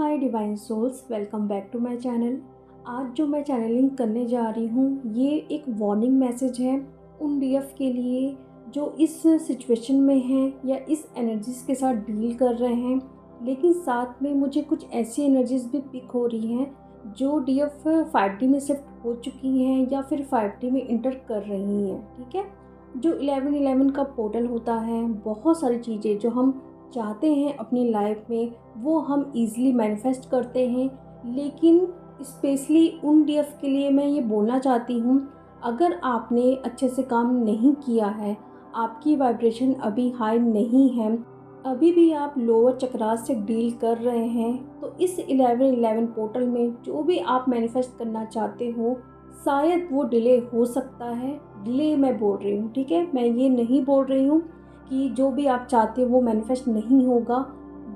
Hi divine souls, welcome back to my channel. आज जो मैं चैनलिंग करने जा रही हूँ ये एक वार्निंग मैसेज है उन डीएफ के लिए जो इस सिचुएशन में हैं या इस एनर्जीज़ के साथ डील कर रहे हैं। लेकिन साथ में मुझे कुछ ऐसी एनर्जीज़ भी पिक हो रही हैं जो डीएफ 5D में शिफ्ट हो चुकी हैं या फिर 5D में इंटर कर रही हैं। ठीक है, जो 1111 का पोर्टल होता है, बहुत सारी चीज़ें जो हम चाहते हैं अपनी लाइफ में वो हम इजीली मैनिफेस्ट करते हैं। लेकिन स्पेशली उन डीएफ के लिए मैं ये बोलना चाहती हूँ, अगर आपने अच्छे से काम नहीं किया है, आपकी वाइब्रेशन अभी हाई नहीं है, अभी भी आप लोअर चक्रास से डील कर रहे हैं, तो इस 1111 पोर्टल में जो भी आप मैनिफेस्ट करना चाहते हो शायद वो डिले हो सकता है। डिले मैं बोल रही हूँ, ठीक है, मैं ये नहीं बोल रही हूँ कि जो भी आप चाहते हो वो मैनिफेस्ट नहीं होगा,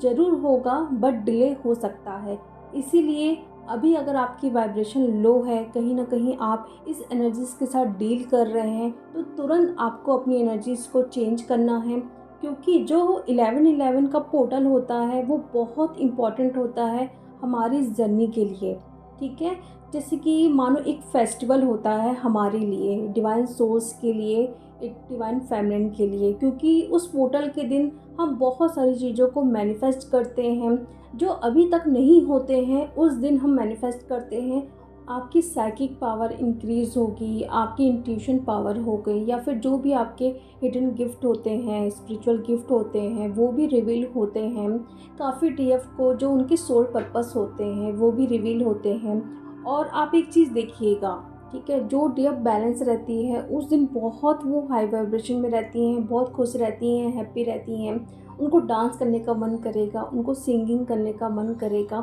ज़रूर होगा, बट डिले हो सकता है। इसीलिए अभी अगर आपकी वाइब्रेशन लो है, कहीं ना कहीं आप इस एनर्जीज़ के साथ डील कर रहे हैं, तो तुरंत आपको अपनी एनर्जीज़ को चेंज करना है। क्योंकि जो 1111 का पोर्टल होता है वो बहुत इम्पॉर्टेंट होता है हमारी जर्नी के लिए। ठीक है, जैसे कि मानो एक फेस्टिवल होता है हमारे लिए, डिवाइन सोर्स के लिए, एक डिवाइन फेमिनिन के लिए, क्योंकि उस पोर्टल के दिन हम बहुत सारी चीज़ों को मैनिफेस्ट करते हैं जो अभी तक नहीं होते हैं, उस दिन हम मैनिफेस्ट करते हैं। आपकी साइकिक पावर इंक्रीज़ होगी, आपकी इंट्यूशन पावर हो गई, या फिर जो भी आपके हिडन गिफ्ट होते हैं, स्पिरिचुअल गिफ्ट होते हैं, वो भी रिवील होते हैं। काफ़ी डीएफ को जो उनके सोल पर्पस होते हैं वो भी रिवील होते हैं। और आप एक चीज़ देखिएगा, ठीक है, जो डीएफ बैलेंस रहती है उस दिन बहुत वो हाई वाइब्रेशन में रहती हैं, बहुत खुश रहती हैं, हैप्पी रहती हैं। उनको डांस करने का मन करेगा, उनको सिंगिंग करने का मन करेगा,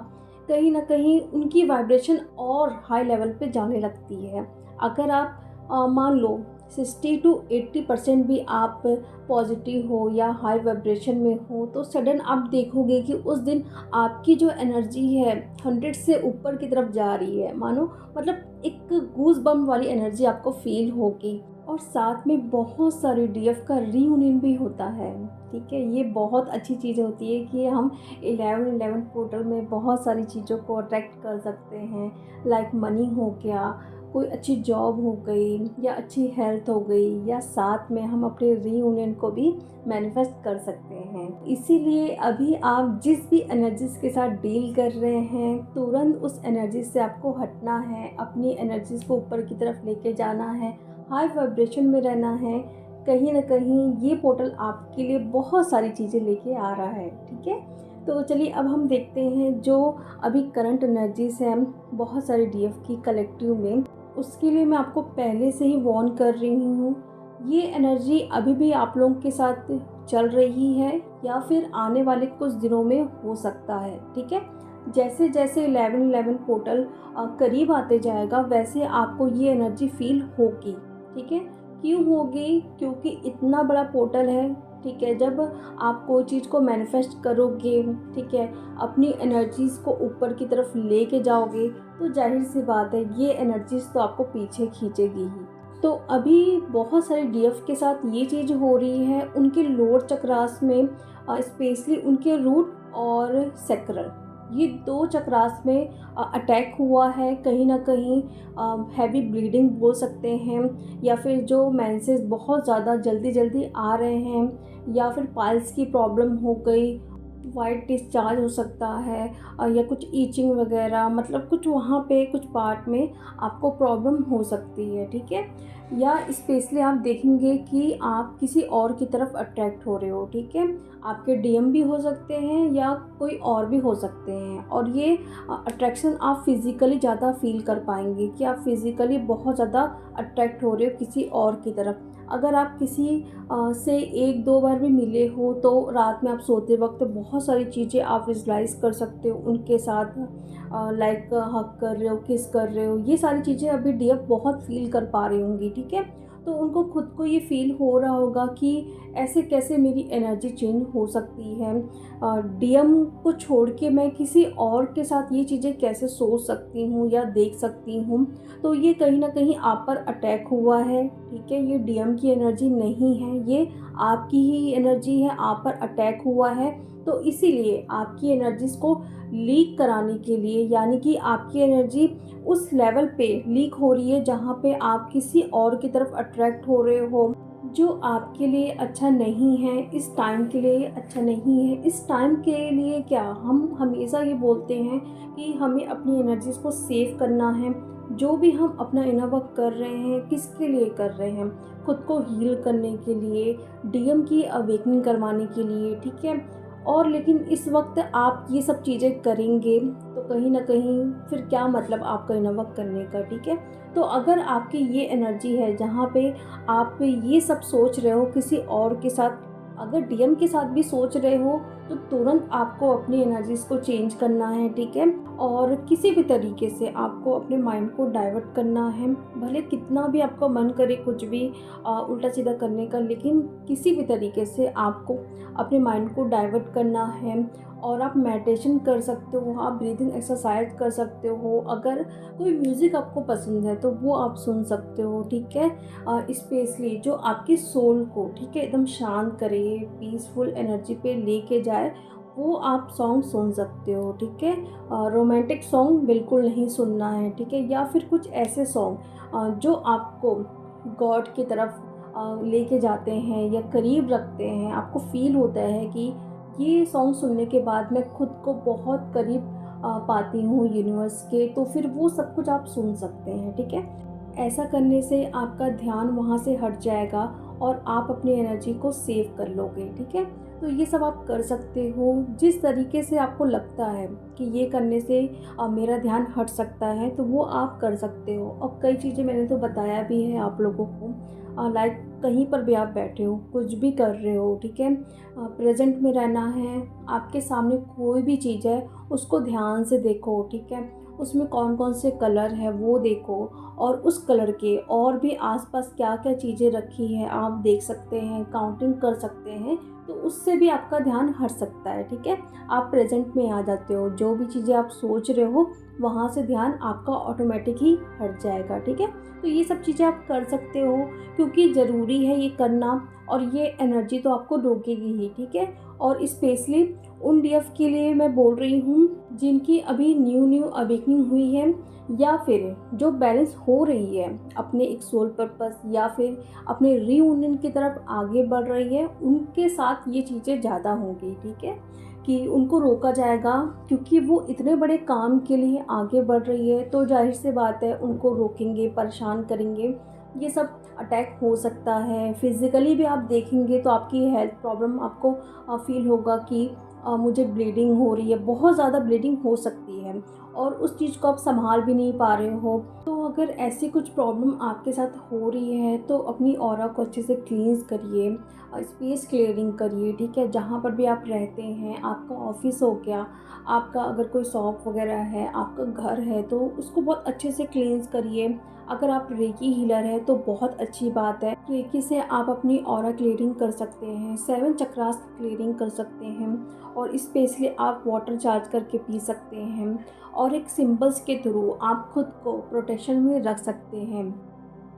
कहीं ना कहीं उनकी वाइब्रेशन और हाई लेवल पे जाने लगती है। अगर आप मान लो 60 to 80% भी आप पॉजिटिव हो या हाई वाइब्रेशन में हो, तो सडन आप देखोगे कि उस दिन आपकी जो एनर्जी है 100 से ऊपर की तरफ जा रही है। मानो मतलब एक गूज बम वाली एनर्जी आपको फील होगी। और साथ में बहुत सारी डीएफ का रीयूनियन भी होता है। ठीक है, ये बहुत अच्छी चीज़ होती है कि हम 1111 पोर्टल में बहुत सारी चीज़ों को अट्रैक्ट कर सकते हैं। लाइक मनी हो गया, कोई अच्छी जॉब हो गई, या अच्छी हेल्थ हो गई, या साथ में हम अपने रीयूनियन को भी मैनिफेस्ट कर सकते हैं। इसीलिए अभी आप जिस भी एनर्जीज़ के साथ डील कर रहे हैं, तुरंत उस एनर्जी से आपको हटना है, अपनी एनर्जीज़ को ऊपर की तरफ लेके जाना है, हाई वाइब्रेशन में रहना है। कहीं ना कहीं ये पोर्टल आपके लिए बहुत सारी चीज़ें लेके आ रहा है। ठीक है, तो चलिए अब हम देखते हैं जो अभी करंट एनर्जीज हैं बहुत सारी डीएफ की कलेक्टिव में। उसके लिए मैं आपको पहले से ही वार्न कर रही हूँ, ये एनर्जी अभी भी आप लोगों के साथ चल रही है या फिर आने वाले कुछ दिनों में हो सकता है। ठीक है, जैसे जैसे 1111 पोर्टल करीब आते जाएगा वैसे आपको ये एनर्जी फील होगी। ठीक है, क्यों होगी? क्योंकि इतना बड़ा पोर्टल है। ठीक है, जब आप कोई चीज़ को मैनिफेस्ट करोगे, ठीक है, अपनी एनर्जीज़ को ऊपर की तरफ लेके जाओगे, तो जाहिर सी बात है ये एनर्जीज़ तो आपको पीछे खींचेगी ही। तो अभी बहुत सारे डीएफ के साथ ये चीज़ हो रही है उनके लोअर चक्रास में, स्पेशली उनके रूट और सेक्रल, ये दो चक्रास में अटैक हुआ है। कहीं ना कहीं हैवी ब्लीडिंग बोल सकते हैं, या फिर जो मेंसेस बहुत ज़्यादा जल्दी जल्दी आ रहे हैं, या फिर पाइल्स की प्रॉब्लम हो गई, वाइट डिस्चार्ज हो सकता है, या कुछ ईचिंग वगैरह, मतलब कुछ वहाँ पे कुछ पार्ट में आपको प्रॉब्लम हो सकती है। ठीक है, या स्पेशली आप देखेंगे कि आप किसी और की तरफ अट्रैक्ट हो रहे हो। ठीक है, आपके डीएम भी हो सकते हैं या कोई और भी हो सकते हैं, और ये अट्रैक्शन आप फिज़िकली ज़्यादा फील कर पाएंगे कि आप फिज़िकली बहुत ज़्यादा अट्रैक्ट हो रहे हो किसी और की तरफ। अगर आप किसी से एक दो बार भी मिले हो तो रात में आप सोते वक्त बहुत सारी चीज़ें आप विजुलाइज कर सकते हो उनके साथ, लाइक हग कर रहे हो, किस कर रहे हो, ये सारी चीज़ें अभी डीएफ बहुत फील कर पा रही होंगी। ठीक है, तो उनको खुद को ये फील हो रहा होगा कि ऐसे कैसे मेरी एनर्जी चेंज हो सकती है, डीएम को छोड़ के मैं किसी और के साथ ये चीज़ें कैसे सोच सकती हूँ या देख सकती हूँ। तो ये कहीं ना कहीं आप पर अटैक हुआ है। ठीक है, ये डीएम की एनर्जी नहीं है, ये आपकी ही एनर्जी है, आप पर अटैक हुआ है। तो इसीलिए आपकी एनर्जीज़ को लीक कराने के लिए, यानी कि आपकी एनर्जी उस लेवल पे लीक हो रही है जहाँ पे आप किसी और की तरफ अट्रैक्ट हो रहे हो, जो आपके लिए अच्छा नहीं है, इस टाइम के लिए अच्छा नहीं है। इस टाइम के लिए क्या, हम हमेशा ये बोलते हैं कि हमें अपनी एनर्जीज़ को सेव करना है। जो भी हम अपना इनर वर्क कर रहे हैं, किसके लिए कर रहे हैं? खुद को हील करने के लिए, डीएम की अवेकनिंग करवाने के लिए, ठीक है? और लेकिन इस वक्त आप ये सब चीज़ें करेंगे तो कहीं ना कहीं फिर क्या मतलब आपका इनर वर्क करने का, ठीक है? तो अगर आपकी ये एनर्जी है जहाँ पे आप ये सब सोच रहे हो किसी और के साथ, अगर डीएम के साथ भी सोच रहे हो, तो तुरंत आपको अपनी एनर्जीज़ को चेंज करना है, ठीक है? और किसी भी तरीके से आपको अपने माइंड को डाइवर्ट करना है। भले कितना भी आपका मन करे कुछ भी उल्टा सीधा करने का, लेकिन किसी भी तरीके से आपको अपने माइंड को डाइवर्ट करना है। और आप मेडिटेशन कर सकते हो, आप ब्रीदिंग एक्सरसाइज कर सकते हो। अगर कोई म्यूज़िक आपको पसंद है तो वो आप सुन सकते हो, ठीक है? स्पेशली जो आपकी सोल को, ठीक है, एकदम शांत करे, पीसफुल एनर्जी पे लेके जाए, वो आप सॉन्ग सुन सकते हो, ठीक है? रोमांटिक सॉन्ग बिल्कुल नहीं सुनना है, ठीक है? या फिर कुछ ऐसे सॉन्ग जो आपको गॉड की तरफ लेके जाते हैं या करीब रखते हैं। आपको फील होता है कि ये सॉन्ग सुनने के बाद मैं खुद को बहुत करीब पाती हूँ यूनिवर्स के, तो फिर वो सब कुछ आप सुन सकते हैं, ठीक है? ऐसा करने से आपका ध्यान वहाँ से हट जाएगा और आप अपनी एनर्जी को सेव कर लोगे, ठीक है? तो ये सब आप कर सकते हो जिस तरीके से आपको लगता है कि ये करने से मेरा ध्यान हट सकता है, तो वो आप कर सकते हो। और कई चीज़ें मैंने तो बताया भी है आप लोगों को, लाइक कहीं पर भी आप बैठे हो, कुछ भी कर रहे हो, ठीक है? प्रेजेंट में रहना है। आपके सामने कोई भी चीज़ है उसको ध्यान से देखो, ठीक है? उसमें कौन कौन से कलर है वो देखो, और उस कलर के और भी आसपास क्या क्या चीज़ें रखी हैं आप देख सकते हैं, काउंटिंग कर सकते हैं। तो उससे भी आपका ध्यान हट सकता है, ठीक है? आप प्रेजेंट में आ जाते हो, जो भी चीज़ें आप सोच रहे हो वहाँ से ध्यान आपका ऑटोमेटिक ही हट जाएगा, ठीक है? तो ये सब चीज़ें आप कर सकते हो, क्योंकि ज़रूरी है ये करना, और ये एनर्जी तो आपको रोकेगी ही, ठीक है? और स्पेशली उन डीएफ के लिए मैं बोल रही हूँ जिनकी अभी न्यू अवेकनिंग हुई है, या फिर जो बैलेंस हो रही है अपने एक सोल पर्पस, या फिर अपने रीयूनियन की तरफ आगे बढ़ रही है, उनके साथ ये चीज़ें ज़्यादा होंगी, ठीक है? कि उनको रोका जाएगा, क्योंकि वो इतने बड़े काम के लिए आगे बढ़ रही है, तो जाहिर सी बात है उनको रोकेंगे, परेशान करेंगे। ये सब अटैक हो सकता है। फिज़िकली भी आप देखेंगे तो आपकी हेल्थ प्रॉब्लम आपको फ़ील होगा कि मुझे ब्लीडिंग हो रही है, बहुत ज़्यादा ब्लीडिंग हो सकती है, और उस चीज़ को आप संभाल भी नहीं पा रहे हो। तो अगर ऐसी कुछ प्रॉब्लम आपके साथ हो रही है तो अपनी ऑरा को अच्छे से क्लींस करिए, स्पेस क्लियरिंग करिए, ठीक है? जहाँ पर भी आप रहते हैं, आपका ऑफिस हो गया, आपका अगर कोई शॉप वगैरह है, आपका घर है, तो उसको बहुत अच्छे से क्लींस करिए। अगर आप रेकी हीलर है तो बहुत अच्छी बात है, रेकी से आप अपनी ऑरा क्लियरिंग कर सकते हैं, 7 चक्रास क्लियरिंग कर सकते हैं, और स्पेशली आप वाटर चार्ज करके पी सकते हैं, और एक सिंबल्स के थ्रू आप खुद को प्रोटेक्शन में रख सकते हैं।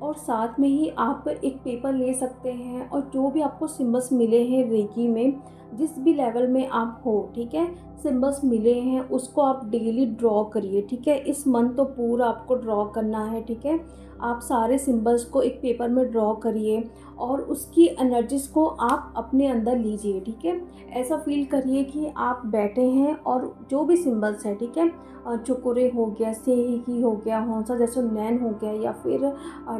और साथ में ही आप एक पेपर ले सकते हैं, और जो भी आपको सिंबल्स मिले हैं रेकी में, जिस भी लेवल में आप हो, ठीक है, सिंबल्स मिले हैं उसको आप डेली ड्रॉ करिए, ठीक है? इस मंथ तो पूरा आपको ड्रॉ करना है, ठीक है? आप सारे सिंबल्स को एक पेपर में ड्रॉ करिए, और उसकी एनर्जीज़ को आप अपने अंदर लीजिए, ठीक है? ऐसा फील करिए कि आप बैठे हैं और जो भी सिंबल्स हैं, ठीक है, चुकुरे हो गया, सेही हो गया, हौंसा जैसे नैन हो गया, या फिर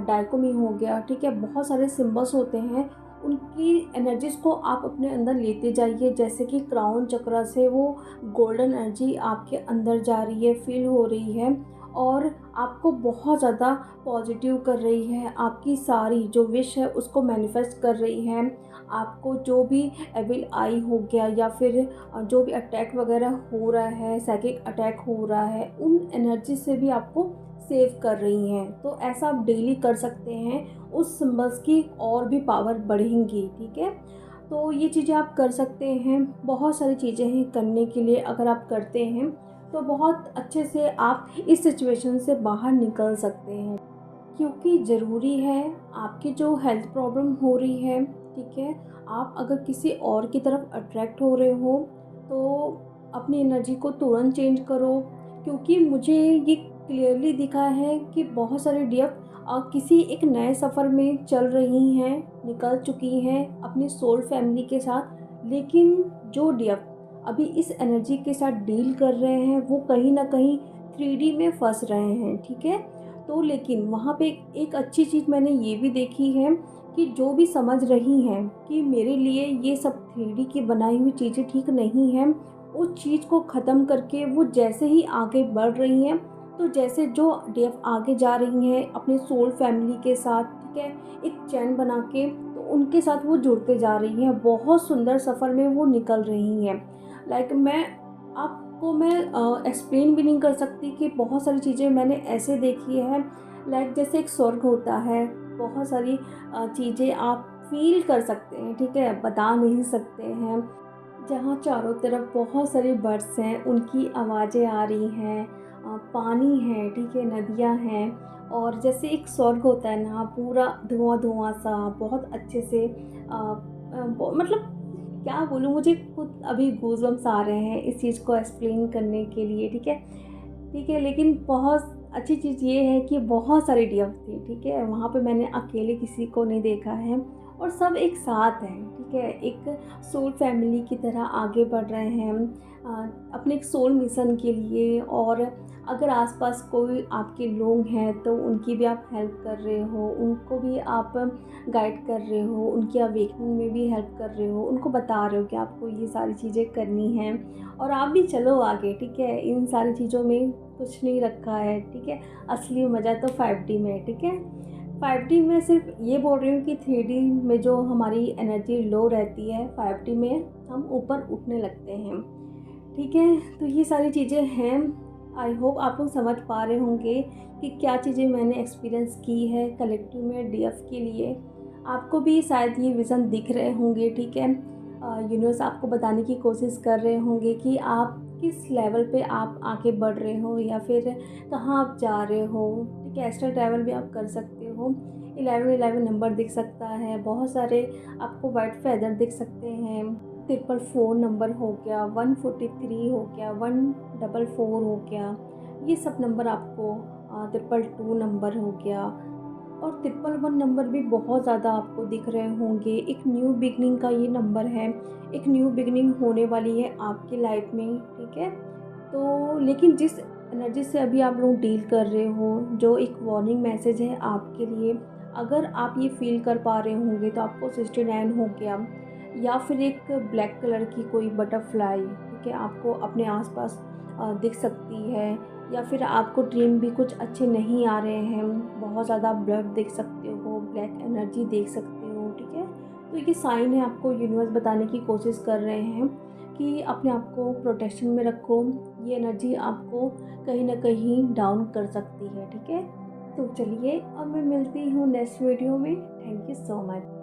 डायकोमी हो गया, ठीक है? बहुत सारे सिंबल्स होते हैं, उनकी एनर्जीज़ को आप अपने अंदर लेते जाइए। जैसे कि क्राउन चक्र से वो गोल्डन एनर्जी आपके अंदर जा रही है, फील हो रही है, और आपको बहुत ज़्यादा पॉजिटिव कर रही है। आपकी सारी जो विश है उसको मैनिफेस्ट कर रही है। आपको जो भी एविल आई हो गया, या फिर जो भी अटैक वगैरह हो रहा है, साइकिक अटैक हो रहा है, उन एनर्जी से भी आपको सेव कर रही हैं। तो ऐसा आप डेली कर सकते हैं, उस सिंबल्स की और भी पावर बढ़ेंगी, ठीक है? तो ये चीज़ें आप कर सकते हैं। बहुत सारी चीज़ें हैं करने के लिए, अगर आप करते हैं तो बहुत अच्छे से आप इस सिचुएशन से बाहर निकल सकते हैं। क्योंकि ज़रूरी है, आपकी जो हेल्थ प्रॉब्लम हो रही है, ठीक है, आप अगर किसी और की तरफ अट्रैक्ट हो रहे हो, तो अपनी एनर्जी को तुरंत चेंज करो, क्योंकि मुझे ये क्लियरली दिखा है कि बहुत सारे डीएफ किसी एक नए सफ़र में चल रही हैं, निकल चुकी हैं अपनी सोल फैमिली के साथ। लेकिन जो डीएफ अभी इस एनर्जी के साथ डील कर रहे हैं वो कहीं न कहीं 3D में फँस रहे हैं, ठीक है? तो लेकिन वहाँ पे एक अच्छी चीज़ मैंने ये भी देखी है कि जो भी समझ रही हैं कि मेरे लिए ये सब 3D की बनाई हुई चीज़ें ठीक नहीं हैं, उस चीज़ को ख़त्म करके वो जैसे ही आगे बढ़ रही हैं, तो जैसे जो डीएफ आगे जा रही हैं अपने सोल फैमिली के साथ, ठीक है, एक चैन बना के, तो उनके साथ वो जुड़ते जा रही हैं, बहुत सुंदर सफ़र में वो निकल रही हैं। मैं आपको मैं एक्सप्लेन भी नहीं कर सकती कि बहुत सारी चीज़ें मैंने ऐसे देखी है। जैसे एक स्वर्ग होता है, बहुत सारी चीज़ें आप फ़ील कर सकते हैं, ठीक है, बता नहीं सकते हैं। जहाँ चारों तरफ बहुत सारे बर्ड्स हैं, उनकी आवाज़ें आ रही हैं, पानी है, ठीक है, नदियाँ हैं, और जैसे एक स्वर्ग होता है ना, पूरा धुआँ-धुआँ सा बहुत अच्छे से मतलब क्या बोलूँ, मुझे खुद अभी गूज़बम्प्स आ रहे हैं इस चीज़ को एक्सप्लेन करने के लिए, ठीक है। ठीक है, लेकिन बहुत अच्छी चीज़ ये है कि बहुत सारी डीएफ थी, ठीक है? वहाँ पे मैंने अकेले किसी को नहीं देखा है और सब एक साथ हैं, ठीक है? एक सोल फैमिली की तरह आगे बढ़ रहे हैं अपने एक सोल मिशन के लिए। और अगर आस-पास कोई आपके लोग हैं तो उनकी भी आप हेल्प कर रहे हो, उनको भी आप गाइड कर रहे हो, उनकी अवेकनिंग में भी हेल्प कर रहे हो, उनको बता रहे हो कि आपको ये सारी चीज़ें करनी हैं और आप भी चलो आगे, ठीक है? इन सारी चीज़ों में कुछ नहीं रखा है, ठीक है? असली मज़ा तो 5D में है, ठीक है? 5D में सिर्फ ये बोल रही हूँ कि 3D में जो हमारी एनर्जी लो रहती है, 5D में हम ऊपर उठने लगते हैं, ठीक है? तो ये सारी चीज़ें हैं। आई होप आप लोग समझ पा रहे होंगे कि क्या चीज़ें मैंने एक्सपीरियंस की है कलेक्टिव में डीएफ के लिए। आपको भी शायद ये विज़न दिख रहे होंगे, ठीक है? यूनिवर्स आपको बताने की कोशिश कर रहे होंगे कि आप किस लेवल पे आप आगे बढ़ रहे हो या फिर कहाँ आप जा रहे हो, ठीक है? एस्ट्रल ट्रैवल भी आप कर सकते हो। 1111 नंबर दिख सकता है, बहुत सारे आपको व्हाइट फेदर दिख सकते हैं, 444 नंबर हो गया, 143 हो गया, 144 हो गया, ये सब नंबर आपको 222 नंबर हो गया और 111 नंबर भी बहुत ज़्यादा आपको दिख रहे होंगे। एक न्यू बिगनिंग का ये नंबर है, एक न्यू बिगनिंग होने वाली है आपकी लाइफ में, ठीक है? तो लेकिन जिस एनर्जी से अभी आप लोग डील कर रहे हो, जो एक वार्निंग मैसेज है आपके लिए, अगर आप ये फ़ील कर पा रहे होंगे तो आपको 69 हो गया या फिर एक ब्लैक कलर की कोई बटरफ्लाई, ठीक है, आपको अपने आस-पास दिख सकती है या फिर आपको ड्रीम भी कुछ अच्छे नहीं आ रहे हैं, बहुत ज़्यादा ब्लड देख सकते हो, ब्लैक एनर्जी देख सकते हो, ठीक है? तो ये साइन है, आपको यूनिवर्स बताने की कोशिश कर रहे हैं कि अपने आप को प्रोटेक्शन में रखो, ये एनर्जी आपको कहीं न कहीं डाउन कर सकती है, ठीक है? तो चलिए अब मैं मिलती हूँ नेक्स्ट वीडियो में। Thank you so much.